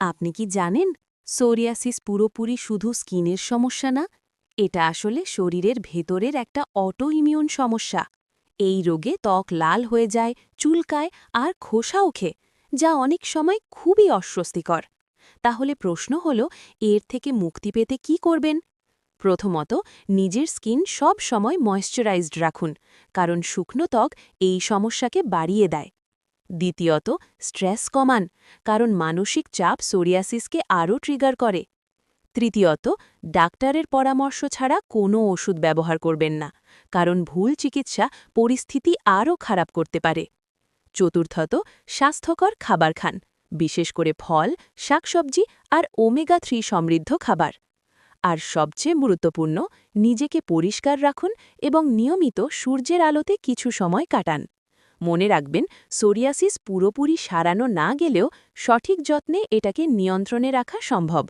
আপনি কি জানেন সোরিয়াসিস পুরোপুরি শুধু স্কিনের সমস্যা না, এটা আসলে শরীরের ভেতরের একটা অটো ইমিউন সমস্যা। এই রোগে ত্বক লাল হয়ে যায়, চুলকায় আর খোসা ওঠে, যা অনেক সময় খুবই অস্বস্তিকর। তাহলে প্রশ্ন হলো, এর থেকে মুক্তি পেতে কি করবেন? প্রথমত, নিজের স্কিন সব সময় ময়েশ্চারাইজড রাখুন, কারণ শুকনো ত্বক এই সমস্যাকে বাড়িয়ে দেয়। দ্বিতীয়ত, স্ট্রেস কমান, কারণ মানসিক চাপ সোরিয়াসিসকে আরও ট্রিগার করে। তৃতীয়ত, ডাক্তারের পরামর্শ ছাড়া কোনো ওষুধ ব্যবহার করবেন না, কারণ ভুল চিকিৎসা পরিস্থিতি আরও খারাপ করতে পারে। চতুর্থত, স্বাস্থ্যকর খাবার খান, বিশেষ করে ফল, শাকসবজি আর ওমেগা-3 সমৃদ্ধ খাবার। আর সবচেয়ে গুরুত্বপূর্ণ, নিজেকে পরিষ্কার রাখুন এবং নিয়মিত সূর্যের আলোতে কিছু সময় কাটান। মনে রাখবেন, সোরিয়াসিস পুরোপুরি সারানো না গেলেও সঠিক যত্নে এটাকে নিয়ন্ত্রণে রাখা সম্ভব।